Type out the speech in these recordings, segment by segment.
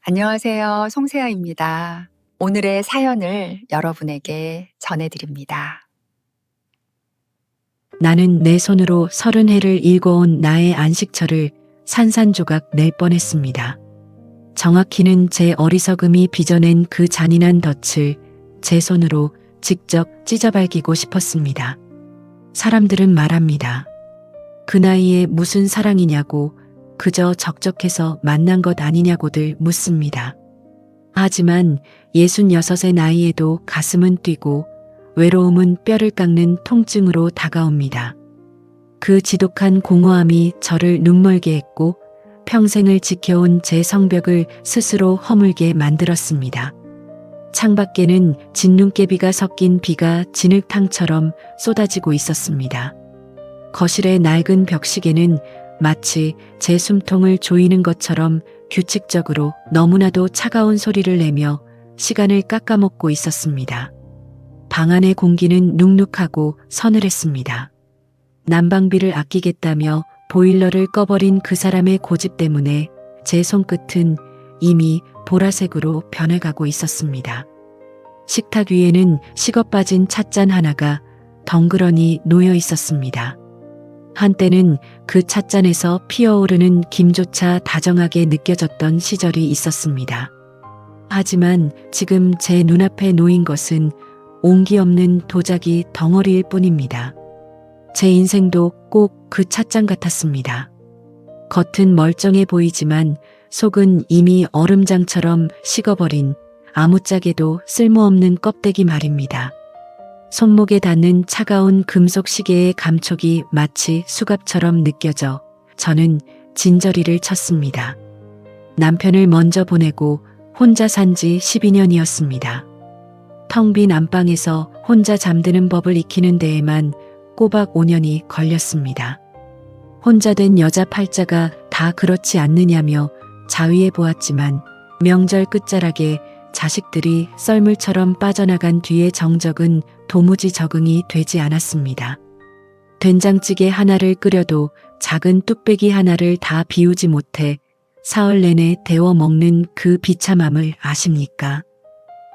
안녕하세요. 송세아입니다. 오늘의 사연을 여러분에게 전해드립니다. 나는 내 손으로 30해를 일궈온 나의 안식처를 산산조각 낼 뻔했습니다. 정확히는 제 어리석음이 빚어낸 그 잔인한 덫을 제 손으로 직접 찢어발기고 싶었습니다. 사람들은 말합니다. 그 나이에 무슨 사랑이냐고, 그저 적적해서 만난 것 아니냐고들 묻습니다. 하지만 66의 나이에도 가슴은 뛰고 외로움은 뼈를 깎는 통증으로 다가옵니다. 그 지독한 공허함이 저를 눈멀게 했고 평생을 지켜온 제 성벽을 스스로 허물게 만들었습니다. 창밖에는 진눈깨비가 섞인 비가 진흙탕처럼 쏟아지고 있었습니다. 거실의 낡은 벽시계는 마치 제 숨통을 조이는 것처럼 규칙적으로 너무나도 차가운 소리를 내며 시간을 깎아먹고 있었습니다. 방 안의 공기는 눅눅하고 서늘했습니다. 난방비를 아끼겠다며 보일러를 꺼버린 그 사람의 고집 때문에 제 손끝은 이미 보라색으로 변해가고 있었습니다. 식탁 위에는 식어 빠진 찻잔 하나가 덩그러니 놓여 있었습니다. 한때는 그 찻잔에서 피어오르는 김조차 다정하게 느껴졌던 시절이 있었습니다. 하지만 지금 제 눈앞에 놓인 것은 온기 없는 도자기 덩어리일 뿐입니다. 제 인생도 꼭 그 찻잔 같았습니다. 겉은 멀쩡해 보이지만 속은 이미 얼음장처럼 식어버린 아무짝에도 쓸모없는 껍데기 말입니다. 손목에 닿는 차가운 금속 시계의 감촉이 마치 수갑처럼 느껴져 저는 진저리를 쳤습니다. 남편을 먼저 보내고 혼자 산 지 12년이었습니다. 텅 빈 안방에서 혼자 잠드는 법을 익히는 데에만 꼬박 5년이 걸렸습니다. 혼자 된 여자 팔자가 다 그렇지 않느냐며 자위해 보았지만 명절 끝자락에 자식들이 썰물처럼 빠져나간 뒤의 정적은 도무지 적응이 되지 않았습니다. 된장찌개 하나를 끓여도 작은 뚝배기 하나를 다 비우지 못해 사흘 내내 데워 먹는 그 비참함을 아십니까?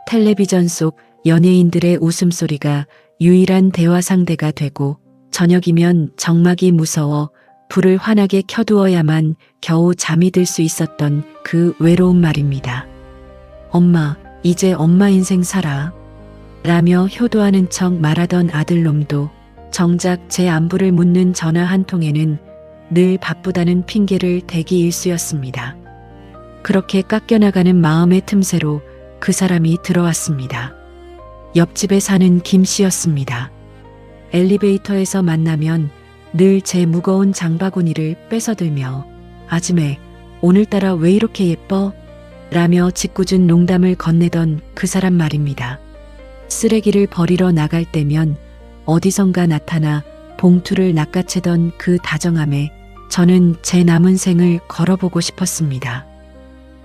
텔레비전 속 연예인들의 웃음소리가 유일한 대화 상대가 되고 저녁이면 정막이 무서워 불을 환하게 켜두어야만 겨우 잠이 들 수 있었던 그 외로움 말입니다. 엄마, 이제 엄마 인생 살아. 라며 효도하는 척 말하던 아들놈도 정작 제 안부를 묻는 전화 한 통에는 늘 바쁘다는 핑계를 대기 일쑤였습니다. 그렇게 깎여나가는 마음의 틈새로 그 사람이 들어왔습니다. 옆집에 사는 김 씨였습니다. 엘리베이터에서 만나면 늘 제 무거운 장바구니를 뺏어들며 아줌매, 오늘따라 왜 이렇게 예뻐? 라며 짓궂은 농담을 건네던 그 사람 말입니다. 쓰레기를 버리러 나갈 때면 어디선가 나타나 봉투를 낚아채던 그 다정함에 저는 제 남은 생을 걸어보고 싶었습니다.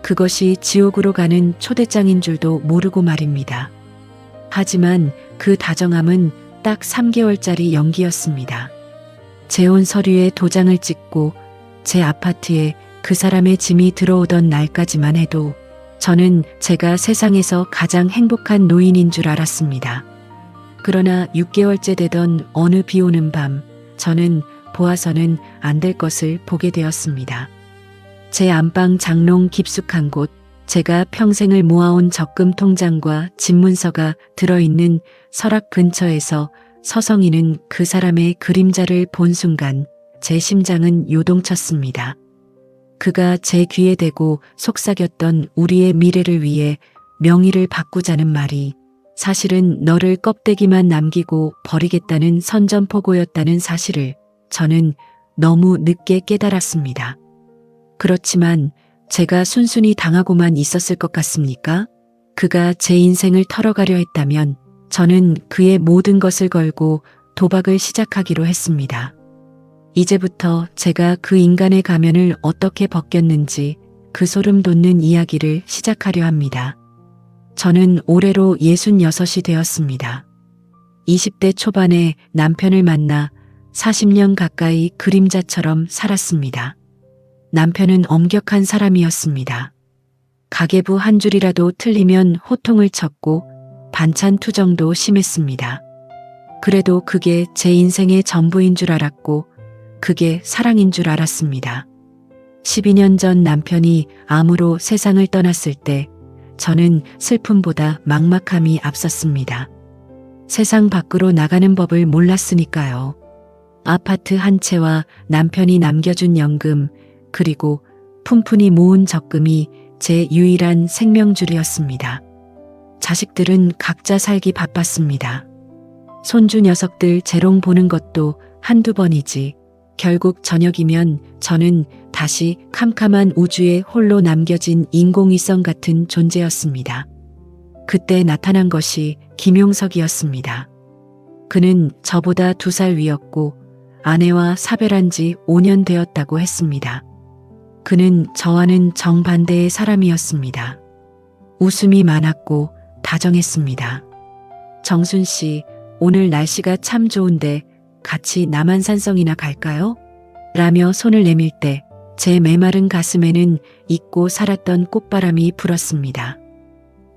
그것이 지옥으로 가는 초대장인 줄도 모르고 말입니다. 하지만 그 다정함은 딱 3개월짜리 연기였습니다. 재혼 서류에 도장을 찍고 제 아파트에 그 사람의 짐이 들어오던 날까지만 해도 저는 제가 세상에서 가장 행복한 노인인 줄 알았습니다. 그러나 6개월째 되던 어느 비 오는 밤, 저는 보아서는 안 될 것을 보게 되었습니다. 제 안방 장롱 깊숙한 곳, 제가 평생을 모아온 적금 통장과 집문서가 들어있는 서랍 근처에서 서성이는 그 사람의 그림자를 본 순간 제 심장은 요동쳤습니다. 그가 제 귀에 대고 속삭였던 우리의 미래를 위해 명의를 바꾸자는 말이 사실은 너를 껍데기만 남기고 버리겠다는 선전포고였다는 사실을 저는 너무 늦게 깨달았습니다. 그렇지만 제가 순순히 당하고만 있었을 것 같습니까? 그가 제 인생을 털어가려 했다면 저는 그의 모든 것을 걸고 도박을 시작하기로 했습니다. 이제부터 제가 그 인간의 가면을 어떻게 벗겼는지 그 소름 돋는 이야기를 시작하려 합니다. 저는 올해로 66이 되었습니다. 20대 초반에 남편을 만나 40년 가까이 그림자처럼 살았습니다. 남편은 엄격한 사람이었습니다. 가계부 한 줄이라도 틀리면 호통을 쳤고 반찬 투정도 심했습니다. 그래도 그게 제 인생의 전부인 줄 알았고 그게 사랑인 줄 알았습니다. 12년 전 남편이 암으로 세상을 떠났을 때 저는 슬픔보다 막막함이 앞섰습니다. 세상 밖으로 나가는 법을 몰랐으니까요. 아파트 한 채와 남편이 남겨준 연금 그리고 푼푼히 모은 적금이 제 유일한 생명줄이었습니다. 자식들은 각자 살기 바빴습니다. 손주 녀석들 재롱 보는 것도 한두 번이지 결국 저녁이면 저는 다시 캄캄한 우주에 홀로 남겨진 인공위성 같은 존재였습니다. 그때 나타난 것이 김용석이었습니다. 그는 저보다 2살 위였고 아내와 사별한 지 5년 되었다고 했습니다. 그는 저와는 정반대의 사람이었습니다. 웃음이 많았고 다정했습니다. 정순 씨, 오늘 날씨가 참 좋은데 같이 남한산성이나 갈까요? 라며 손을 내밀 때 제 메마른 가슴에는 잊고 살았던 꽃바람이 불었습니다.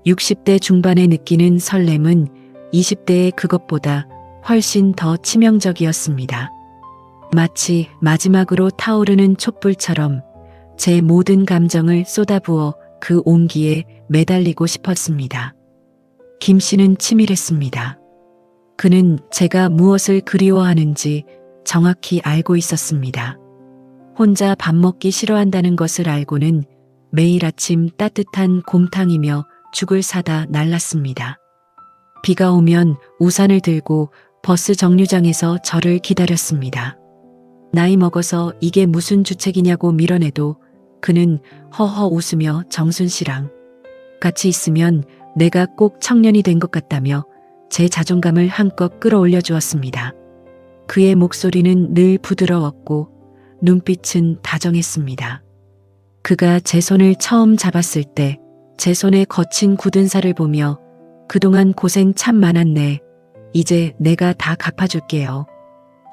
60대 중반에 느끼는 설렘은 20대의 그것보다 훨씬 더 치명적이었습니다. 마치 마지막으로 타오르는 촛불처럼 제 모든 감정을 쏟아부어 그 온기에 매달리고 싶었습니다. 김 씨는 치밀했습니다. 그는 제가 무엇을 그리워하는지 정확히 알고 있었습니다. 혼자 밥 먹기 싫어한다는 것을 알고는 매일 아침 따뜻한 곰탕이며 죽을 사다 날랐습니다. 비가 오면 우산을 들고 버스 정류장에서 저를 기다렸습니다. 나이 먹어서 이게 무슨 주책이냐고 밀어내도 그는 허허 웃으며 정순 씨랑 같이 있으면 내가 꼭 청년이 된 것 같다며 제 자존감을 한껏 끌어올려 주었습니다. 그의 목소리는 늘 부드러웠고 눈빛은 다정했습니다. 그가 제 손을 처음 잡았을 때 제 손에 거친 굳은 살을 보며 그동안 고생 참 많았네. 이제 내가 다 갚아줄게요.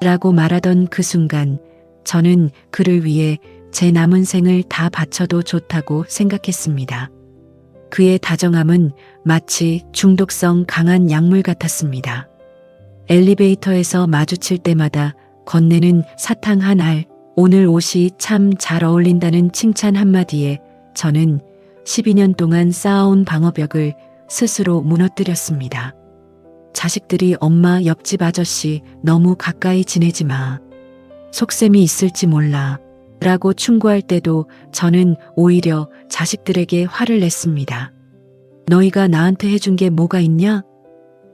라고 말하던 그 순간 저는 그를 위해 제 남은 생을 다 바쳐도 좋다고 생각했습니다. 그의 다정함은 마치 중독성 강한 약물 같았습니다. 엘리베이터에서 마주칠 때마다 건네는 사탕 한 알, 오늘 옷이 참 잘 어울린다는 칭찬 한마디에 저는 12년 동안 쌓아온 방어벽을 스스로 무너뜨렸습니다. 자식들이 엄마 옆집 아저씨 너무 가까이 지내지 마. 속셈이 있을지 몰라. 라고 충고할 때도 저는 오히려 자식들에게 화를 냈습니다. 너희가 나한테 해준 게 뭐가 있냐?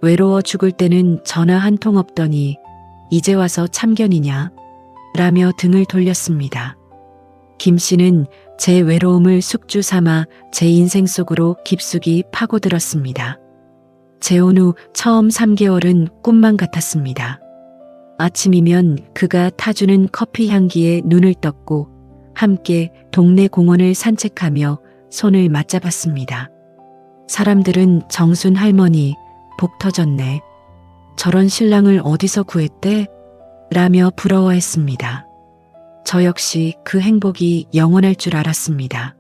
외로워 죽을 때는 전화 한 통 없더니 이제 와서 참견이냐? 라며 등을 돌렸습니다. 김 씨는 제 외로움을 숙주 삼아 제 인생 속으로 깊숙이 파고들었습니다. 재혼 후 처음 3개월은 꿈만 같았습니다. 아침이면 그가 타주는 커피 향기에 눈을 떴고 함께 동네 공원을 산책하며 손을 맞잡았습니다. 사람들은 정순 할머니 복 터졌네. 저런 신랑을 어디서 구했대? 라며 부러워했습니다. 저 역시 그 행복이 영원할 줄 알았습니다.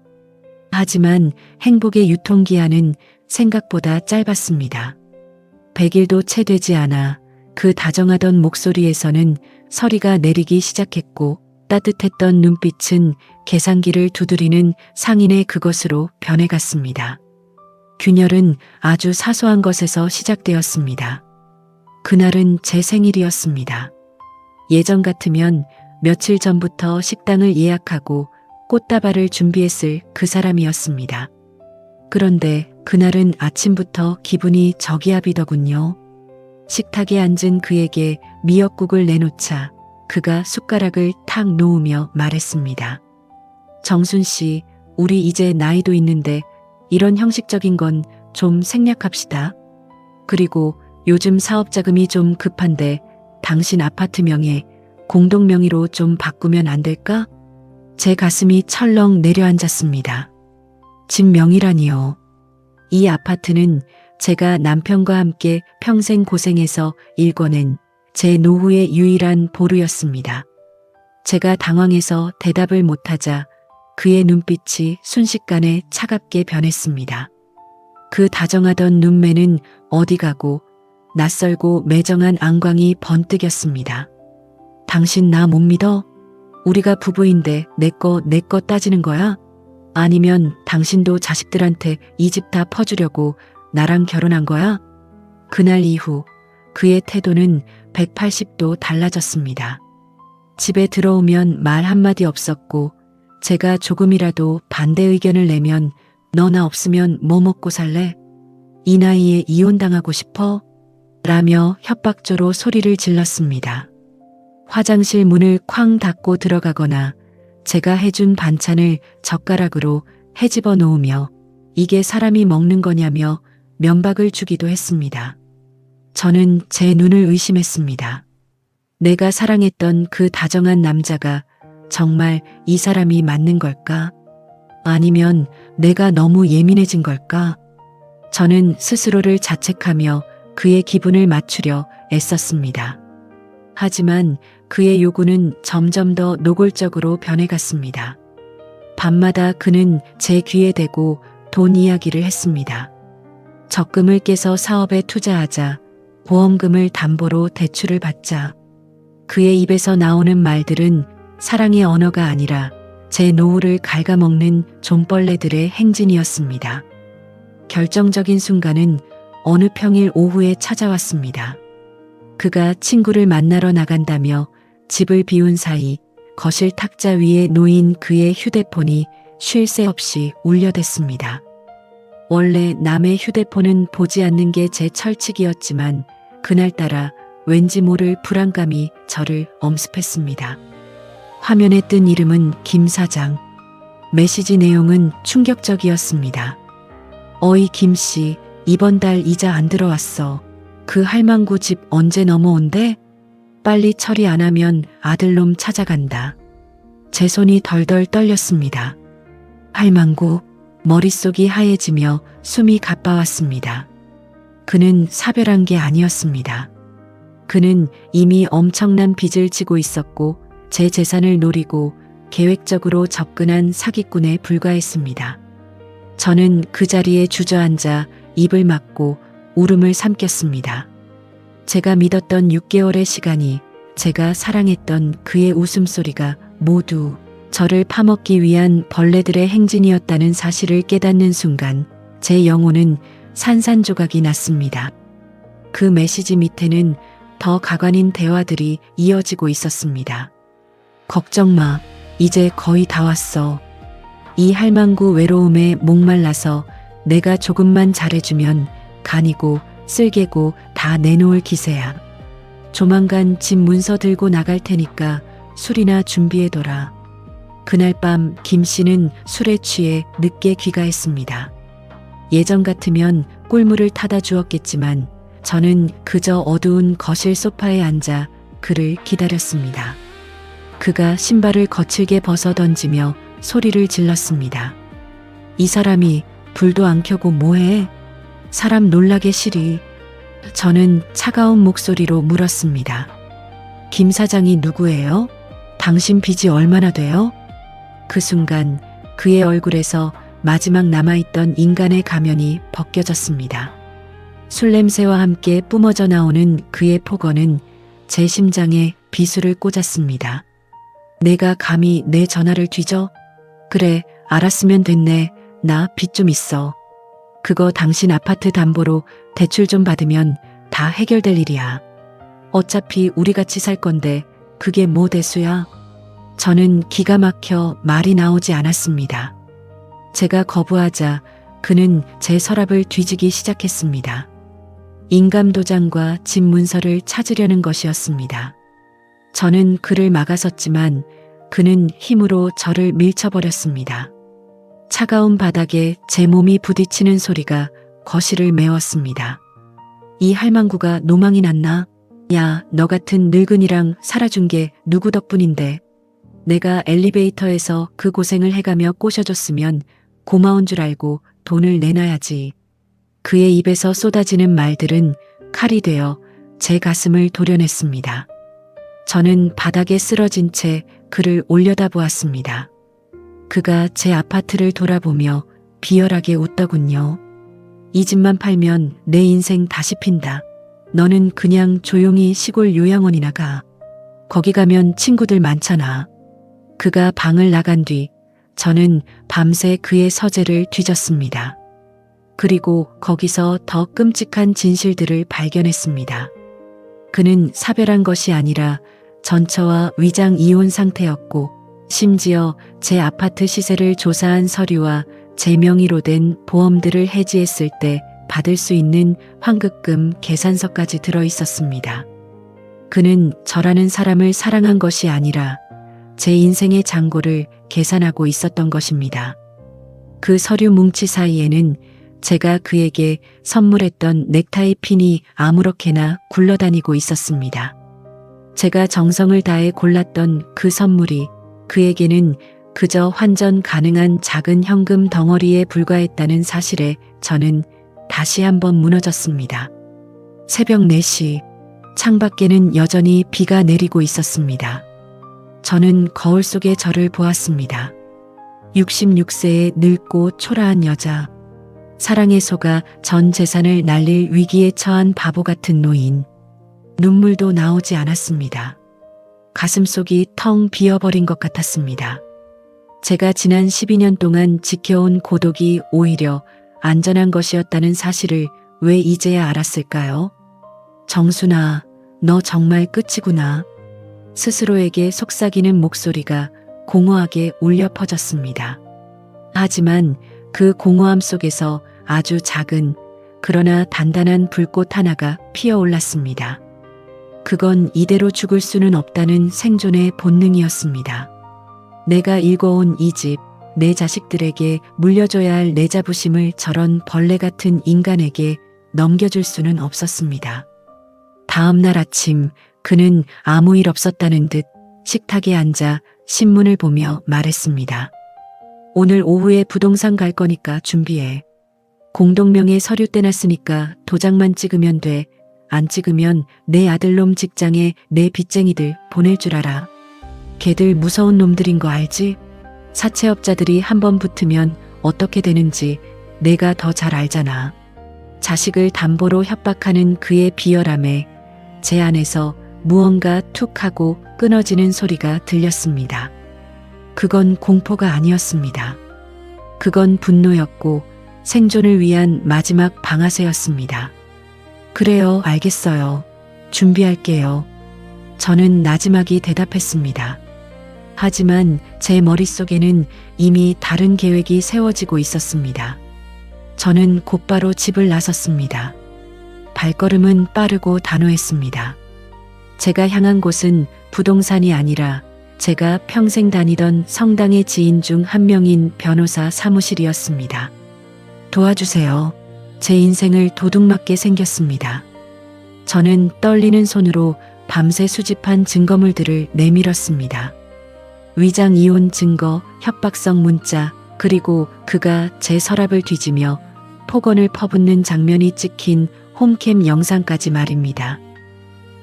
하지만 행복의 유통기한은 생각보다 짧았습니다. 100일도 채 되지 않아 그 다정하던 목소리에서는 서리가 내리기 시작했고 따뜻했던 눈빛은 계산기를 두드리는 상인의 그것으로 변해갔습니다. 균열은 아주 사소한 것에서 시작되었습니다. 그날은 제 생일이었습니다. 예전 같으면 며칠 전부터 식당을 예약하고 꽃다발을 준비했을 그 사람이었습니다. 그런데 그날은 아침부터 기분이 저기압이더군요. 식탁에 앉은 그에게 미역국을 내놓자 그가 숟가락을 탁 놓으며 말했습니다. 정순 씨, 우리 이제 나이도 있는데 이런 형식적인 건 좀 생략합시다. 그리고 요즘 사업 자금이 좀 급한데 당신 아파트 명의 공동 명의로 좀 바꾸면 안 될까? 제 가슴이 철렁 내려앉았습니다. 집 명의라니요. 이 아파트는 제가 남편과 함께 평생 고생해서 일궈낸 제 노후의 유일한 보루였습니다. 제가 당황해서 대답을 못하자 그의 눈빛이 순식간에 차갑게 변했습니다. 그 다정하던 눈매는 어디 가고 낯설고 매정한 안광이 번뜩였습니다. 당신 나 못 믿어? 우리가 부부인데 내 거 따지는 거야? 아니면 당신도 자식들한테 이 집 다 퍼주려고 나랑 결혼한 거야? 그날 이후 그의 태도는 180도 달라졌습니다. 집에 들어오면 말 한마디 없었고 제가 조금이라도 반대 의견을 내면 너 나 없으면 뭐 먹고 살래? 이 나이에 이혼당하고 싶어? 라며 협박조로 소리를 질렀습니다. 화장실 문을 쾅 닫고 들어가거나 제가 해준 반찬을 젓가락으로 헤집어 놓으며 이게 사람이 먹는 거냐며 면박을 주기도 했습니다. 저는 제 눈을 의심했습니다. 내가 사랑했던 그 다정한 남자가 정말 이 사람이 맞는 걸까? 아니면 내가 너무 예민해진 걸까? 저는 스스로를 자책하며 그의 기분을 맞추려 애썼습니다. 하지만 그의 요구는 점점 더 노골적으로 변해갔습니다. 밤마다 그는 제 귀에 대고 돈 이야기를 했습니다. 적금을 깨서 사업에 투자하자, 보험금을 담보로 대출을 받자. 그의 입에서 나오는 말들은 사랑의 언어가 아니라 제 노후를 갉아먹는 좀벌레들의 행진이었습니다. 결정적인 순간은 어느 평일 오후에 찾아왔습니다. 그가 친구를 만나러 나간다며 집을 비운 사이 거실 탁자 위에 놓인 그의 휴대폰이 쉴 새 없이 울려댔습니다. 원래 남의 휴대폰은 보지 않는 게 제 철칙이었지만 그날따라 왠지 모를 불안감이 저를 엄습했습니다. 화면에 뜬 이름은 김 사장. 메시지 내용은 충격적이었습니다. 어이 김씨, 이번 달 이자 안 들어왔어. 그 할망구 집 언제 넘어온대? 빨리 처리 안 하면 아들놈 찾아간다. 제 손이 덜덜 떨렸습니다. 할망구, 머릿속이 하얘지며 숨이 가빠왔습니다. 그는 사별한 게 아니었습니다. 그는 이미 엄청난 빚을 지고 있었고 제 재산을 노리고 계획적으로 접근한 사기꾼에 불과했습니다. 저는 그 자리에 주저앉아 입을 막고 울음을 삼켰습니다. 제가 믿었던 6개월의 시간이, 제가 사랑했던 그의 웃음소리가 모두 저를 파먹기 위한 벌레들의 행진이었다는 사실을 깨닫는 순간 제 영혼은 산산조각이 났습니다. 그 메시지 밑에는 더 가관인 대화들이 이어지고 있었습니다. 걱정 마. 이제 거의 다 왔어. 이 할망구 외로움에 목말라서 내가 조금만 잘해주면 간이고 쓸개고 다 내놓을 기세야. 조만간 집 문서 들고 나갈 테니까 술이나 준비해둬라. 그날 밤 김 씨는 술에 취해 늦게 귀가했습니다. 예전 같으면 꿀물을 타다 주었겠지만 저는 그저 어두운 거실 소파에 앉아 그를 기다렸습니다. 그가 신발을 거칠게 벗어 던지며 소리를 질렀습니다. 이 사람이 불도 안 켜고 뭐해? 사람 놀라게 시리. 저는 차가운 목소리로 물었습니다. 김 사장이 누구예요? 당신 빚이 얼마나 돼요? 그 순간 그의 얼굴에서 마지막 남아있던 인간의 가면이 벗겨졌습니다. 술 냄새와 함께 뿜어져 나오는 그의 폭언은 제 심장에 비수를 꽂았습니다. 내가 감히 내 전화를 뒤져? 그래, 알았으면 됐네. 나 빚 좀 있어. 그거 당신 아파트 담보로 대출 좀 받으면 다 해결될 일이야. 어차피 우리 같이 살 건데 그게 뭐 대수야? 저는 기가 막혀 말이 나오지 않았습니다. 제가 거부하자 그는 제 서랍을 뒤지기 시작했습니다. 인감도장과 집 문서를 찾으려는 것이었습니다. 저는 그를 막아섰지만 그는 힘으로 저를 밀쳐버렸습니다. 차가운 바닥에 제 몸이 부딪히는 소리가 거실을 메웠습니다. 이 할망구가 노망이 났나? 야, 너 같은 늙은이랑 살아준 게 누구 덕분인데. 내가 엘리베이터에서 그 고생을 해가며 꼬셔줬으면 고마운 줄 알고 돈을 내놔야지. 그의 입에서 쏟아지는 말들은 칼이 되어 제 가슴을 도려냈습니다. 저는 바닥에 쓰러진 채 그를 올려다보았습니다. 그가 제 아파트를 돌아보며 비열하게 웃더군요. 이 집만 팔면 내 인생 다시 핀다. 너는 그냥 조용히 시골 요양원이나 가. 거기 가면 친구들 많잖아. 그가 방을 나간 뒤 저는 밤새 그의 서재를 뒤졌습니다. 그리고 거기서 더 끔찍한 진실들을 발견했습니다. 그는 사별한 것이 아니라 전처와 위장 이혼 상태였고, 심지어 제 아파트 시세를 조사한 서류와 제 명의로 된 보험들을 해지했을 때 받을 수 있는 환급금 계산서까지 들어 있었습니다. 그는 저라는 사람을 사랑한 것이 아니라 제 인생의 잔고를 계산하고 있었던 것입니다. 그 서류 뭉치 사이에는 제가 그에게 선물했던 넥타이 핀이 아무렇게나 굴러다니고 있었습니다. 제가 정성을 다해 골랐던 그 선물이 그에게는 그저 환전 가능한 작은 현금 덩어리에 불과했다는 사실에 저는 다시 한번 무너졌습니다. 새벽 4시, 창밖에는 여전히 비가 내리고 있었습니다. 저는 거울 속의 저를 보았습니다. 66세의 늙고 초라한 여자, 사랑에 속아 전 재산을 날릴 위기에 처한 바보 같은 노인. 눈물도 나오지 않았습니다. 가슴속이 텅 비어버린 것 같았습니다. 제가 지난 12년 동안 지켜온 고독이 오히려 안전한 것이었다는 사실을 왜 이제야 알았을까요? 정순아, 너 정말 끝이구나. 스스로에게 속삭이는 목소리가 공허하게 울려 퍼졌습니다. 하지만 그 공허함 속에서 아주 작은 그러나 단단한 불꽃 하나가 피어올랐습니다. 그건 이대로 죽을 수는 없다는 생존의 본능이었습니다. 내가 일궈온 이 집, 내 자식들에게 물려줘야 할 내 자부심을 저런 벌레 같은 인간에게 넘겨줄 수는 없었습니다. 다음 날 아침 그는 아무 일 없었다는 듯 식탁에 앉아 신문을 보며 말했습니다. 오늘 오후에 부동산 갈 거니까 준비해. 공동명의 서류 떼놨으니까 도장만 찍으면 돼. 안 찍으면 내 아들놈 직장에 내 빚쟁이들 보낼 줄 알아. 걔들 무서운 놈들인 거 알지? 사채업자들이 한번 붙으면 어떻게 되는지 내가 더 잘 알잖아. 자식을 담보로 협박하는 그의 비열함에 제 안에서 무언가 툭 하고 끊어지는 소리가 들렸습니다. 그건 공포가 아니었습니다. 그건 분노였고 생존을 위한 마지막 방아쇠였습니다. 그래요, 알겠어요. 준비할게요. 저는 나지막이 대답했습니다. 하지만 제 머릿속에는 이미 다른 계획이 세워지고 있었습니다. 저는 곧바로 집을 나섰습니다. 발걸음은 빠르고 단호했습니다. 제가 향한 곳은 부동산이 아니라 제가 평생 다니던 성당의 지인 중 한 명인 변호사 사무실이었습니다. 도와주세요. 제 인생을 도둑맞게 생겼습니다. 저는 떨리는 손으로 밤새 수집한 증거물들을 내밀었습니다. 위장 이혼 증거, 협박성 문자, 그리고 그가 제 서랍을 뒤지며 폭언을 퍼붓는 장면이 찍힌 홈캠 영상까지 말입니다.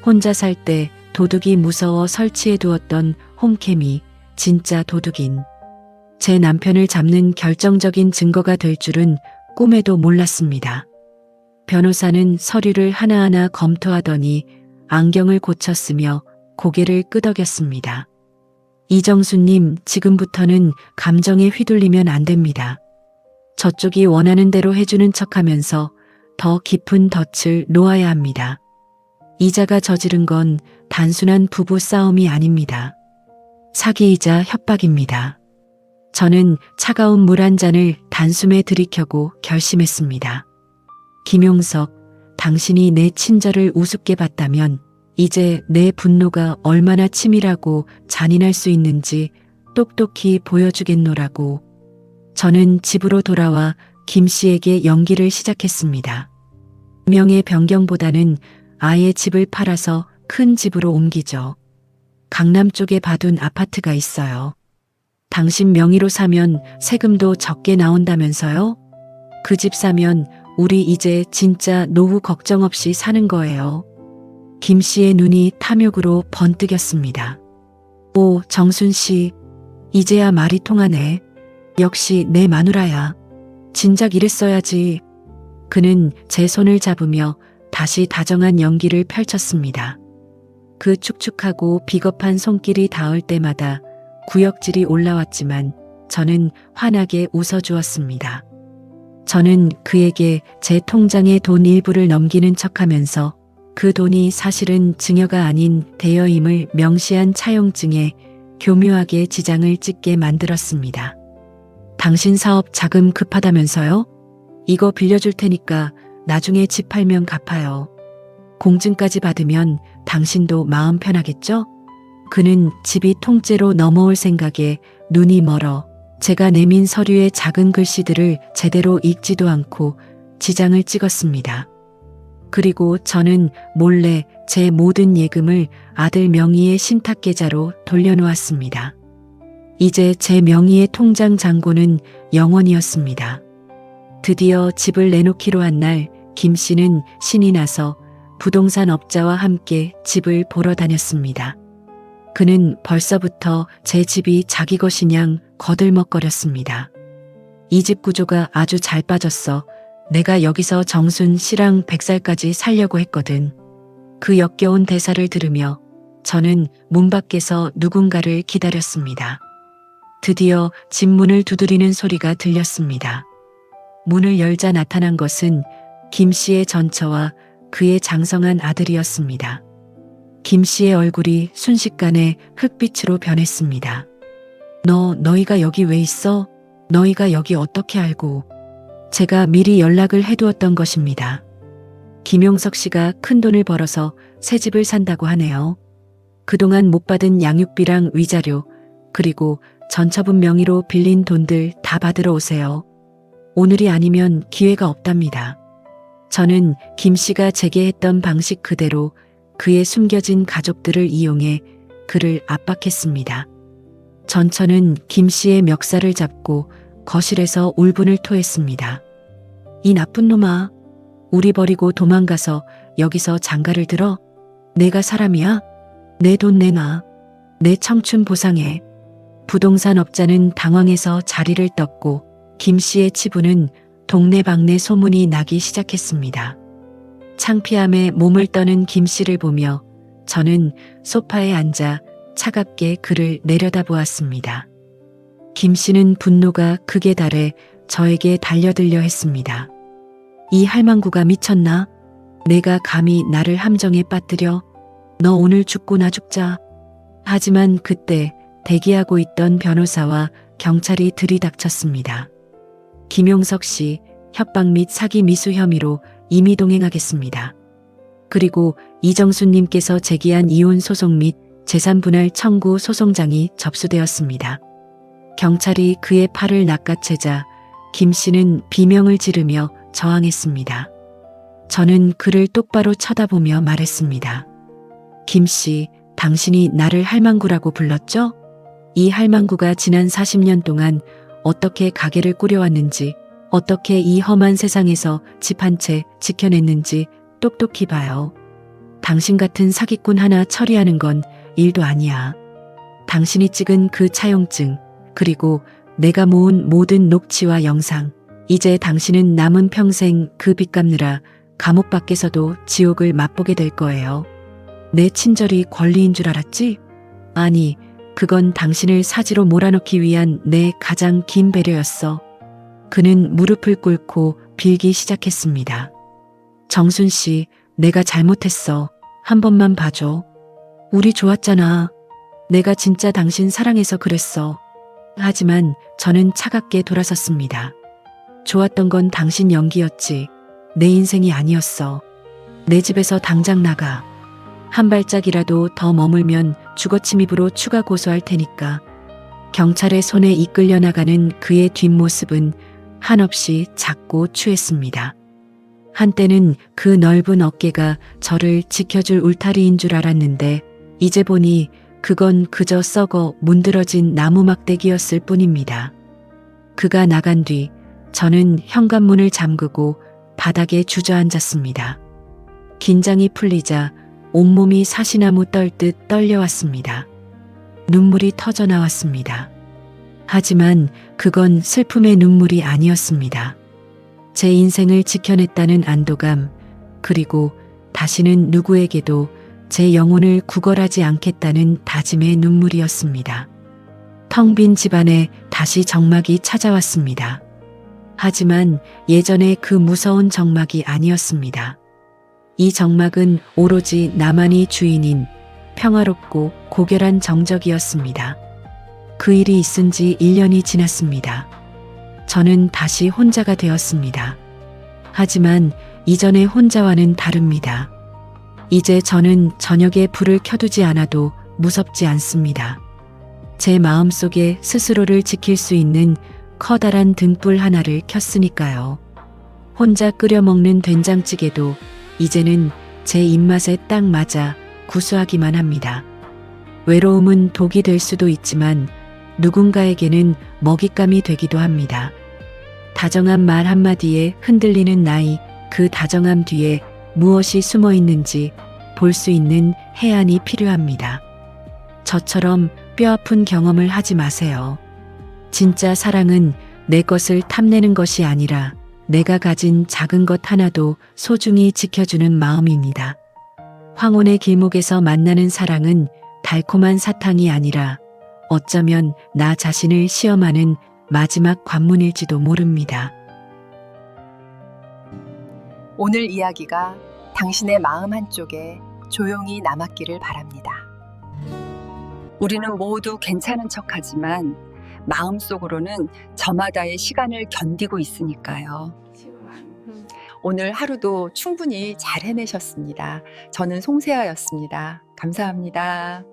혼자 살 때 도둑이 무서워 설치해 두었던 홈캠이 진짜 도둑인 제 남편을 잡는 결정적인 증거가 될 줄은 꿈에도 몰랐습니다. 변호사는 서류를 하나하나 검토하더니 안경을 고쳤으며 고개를 끄덕였습니다. 이정수님, 지금부터는 감정에 휘둘리면 안 됩니다. 저쪽이 원하는 대로 해주는 척하면서 더 깊은 덫을 놓아야 합니다. 이자가 저지른 건 단순한 부부 싸움이 아닙니다. 사기이자 협박입니다. 저는 차가운 물 한 잔을 단숨에 들이켜고 결심했습니다. 김용석, 당신이 내 친절을 우습게 봤다면 이제 내 분노가 얼마나 치밀하고 잔인할 수 있는지 똑똑히 보여주겠노라고. 저는 집으로 돌아와 김 씨에게 연기를 시작했습니다. 명의 변경보다는 아예 집을 팔아서 큰 집으로 옮기죠. 강남 쪽에 봐둔 아파트가 있어요. 당신 명의로 사면 세금도 적게 나온다면서요? 그 집 사면 우리 이제 진짜 노후 걱정 없이 사는 거예요. 김 씨의 눈이 탐욕으로 번뜩였습니다. 오, 정순 씨, 이제야 말이 통하네. 역시 내 마누라야. 진작 이랬어야지. 그는 제 손을 잡으며 다시 다정한 연기를 펼쳤습니다. 그 축축하고 비겁한 손길이 닿을 때마다 구역질이 올라왔지만 저는 환하게 웃어주었습니다. 저는 그에게 제 통장에 돈 일부를 넘기는 척하면서 그 돈이 사실은 증여가 아닌 대여임을 명시한 차용증에 교묘하게 지장을 찍게 만들었습니다. 당신 사업 자금 급하다면서요? 이거 빌려줄 테니까 나중에 집 팔면 갚아요. 공증까지 받으면 당신도 마음 편하겠죠? 그는 집이 통째로 넘어올 생각에 눈이 멀어 제가 내민 서류의 작은 글씨들을 제대로 읽지도 않고 지장을 찍었습니다. 그리고 저는 몰래 제 모든 예금을 아들 명의의 신탁계좌로 돌려놓았습니다. 이제 제 명의의 통장 잔고는 0원이었습니다. 드디어 집을 내놓기로 한 날 김 씨는 신이 나서 부동산 업자와 함께 집을 보러 다녔습니다. 그는 벌써부터 제 집이 자기 것이냥 거들먹거렸습니다. 이 집 구조가 아주 잘 빠졌어. 내가 여기서 정순 씨랑 100살까지 살려고 했거든. 그 역겨운 대사를 들으며 저는 문 밖에서 누군가를 기다렸습니다. 드디어 집 문을 두드리는 소리가 들렸습니다. 문을 열자 나타난 것은 김 씨의 전처와 그의 장성한 아들이었습니다. 김 씨의 얼굴이 순식간에 흑빛으로 변했습니다. 너희가 여기 왜 있어? 너희가 여기 어떻게 알고? 제가 미리 연락을 해두었던 것입니다. 김용석 씨가 큰돈을 벌어서 새 집을 산다고 하네요. 그동안 못 받은 양육비랑 위자료, 그리고 전처분 명의로 빌린 돈들 다 받으러 오세요. 오늘이 아니면 기회가 없답니다. 저는 김 씨가 제게 했던 방식 그대로 그의 숨겨진 가족들을 이용해 그를 압박했습니다. 전처는 김 씨의 멱살을 잡고 거실에서 울분을 토했습니다. 이 나쁜 놈아, 우리 버리고 도망가서 여기서 장가를 들어? 내가 사람이야? 내 돈 내놔. 내 청춘 보상해. 부동산 업자는 당황해서 자리를 떴고 김 씨의 치부는 동네방네 소문이 나기 시작했습니다. 창피함에 몸을 떠는 김 씨를 보며 저는 소파에 앉아 차갑게 그를 내려다보았습니다. 김 씨는 분노가 극에 달해 저에게 달려들려 했습니다. 이 할망구가 미쳤나? 내가 감히 나를 함정에 빠뜨려? 너 오늘 죽고 나 죽자. 하지만 그때 대기하고 있던 변호사와 경찰이 들이닥쳤습니다. 김용석 씨 협박 및 사기 미수 혐의로 임의 동행하겠습니다. 그리고 이정수님께서 제기한 이혼 소송 및 재산 분할 청구 소송장이 접수되었습니다. 경찰이 그의 팔을 낚아채자 김 씨는 비명을 지르며 저항했습니다. 저는 그를 똑바로 쳐다보며 말했습니다. 김 씨, 당신이 나를 할망구라고 불렀죠? 이 할망구가 지난 40년 동안 어떻게 가게를 꾸려왔는지, 어떻게 이 험한 세상에서 집 한 채 지켜냈는지 똑똑히 봐요. 당신 같은 사기꾼 하나 처리하는 건 일도 아니야. 당신이 찍은 그 차용증, 그리고 내가 모은 모든 녹취와 영상, 이제 당신은 남은 평생 그 빚 갚느라 감옥 밖에서도 지옥을 맛보게 될 거예요. 내 친절이 권리인 줄 알았지? 아니, 그건 당신을 사지로 몰아넣기 위한 내 가장 긴 배려였어. 그는 무릎을 꿇고 빌기 시작했습니다. 정순 씨, 내가 잘못했어. 한 번만 봐줘. 우리 좋았잖아. 내가 진짜 당신 사랑해서 그랬어. 하지만 저는 차갑게 돌아섰습니다. 좋았던 건 당신 연기였지. 내 인생이 아니었어. 내 집에서 당장 나가. 한 발짝이라도 더 머물면 주거침입으로 추가 고소할 테니까. 경찰의 손에 이끌려 나가는 그의 뒷모습은 한없이 작고 추했습니다. 한때는 그 넓은 어깨가 저를 지켜줄 울타리인 줄 알았는데 이제 보니 그건 그저 썩어 문드러진 나무 막대기였을 뿐입니다. 그가 나간 뒤 저는 현관문을 잠그고 바닥에 주저앉았습니다. 긴장이 풀리자 온몸이 사시나무 떨듯 떨려왔습니다. 눈물이 터져 나왔습니다. 하지만 그건 슬픔의 눈물이 아니었습니다. 제 인생을 지켜냈다는 안도감, 그리고 다시는 누구에게도 제 영혼을 구걸하지 않겠다는 다짐의 눈물이었습니다. 텅 빈 집안에 다시 정막이 찾아왔습니다. 하지만 예전의 그 무서운 정막이 아니었습니다. 이 정막은 오로지 나만이 주인인 평화롭고 고결한 정적이었습니다. 그 일이 있은 지 1년이 지났습니다. 저는 다시 혼자가 되었습니다. 하지만 이전의 혼자와는 다릅니다. 이제 저는 저녁에 불을 켜두지 않아도 무섭지 않습니다. 제 마음속에 스스로를 지킬 수 있는 커다란 등불 하나를 켰으니까요. 혼자 끓여 먹는 된장찌개도 이제는 제 입맛에 딱 맞아 구수하기만 합니다. 외로움은 독이 될 수도 있지만 누군가에게는 먹잇감이 되기도 합니다. 다정한 말 한마디에 흔들리는 나이, 그 다정함 뒤에 무엇이 숨어 있는지 볼 수 있는 해안이 필요합니다. 저처럼 뼈아픈 경험을 하지 마세요. 진짜 사랑은 내 것을 탐내는 것이 아니라 내가 가진 작은 것 하나도 소중히 지켜주는 마음입니다. 황혼의 길목에서 만나는 사랑은 달콤한 사탕이 아니라 어쩌면 나 자신을 시험하는 마지막 관문일지도 모릅니다. 오늘 이야기가 당신의 마음 한쪽에 조용히 남았기를 바랍니다. 우리는 모두 괜찮은 척하지만 마음속으로는 저마다의 시간을 견디고 있으니까요. 오늘 하루도 충분히 잘 해내셨습니다. 저는 송세아였습니다. 감사합니다.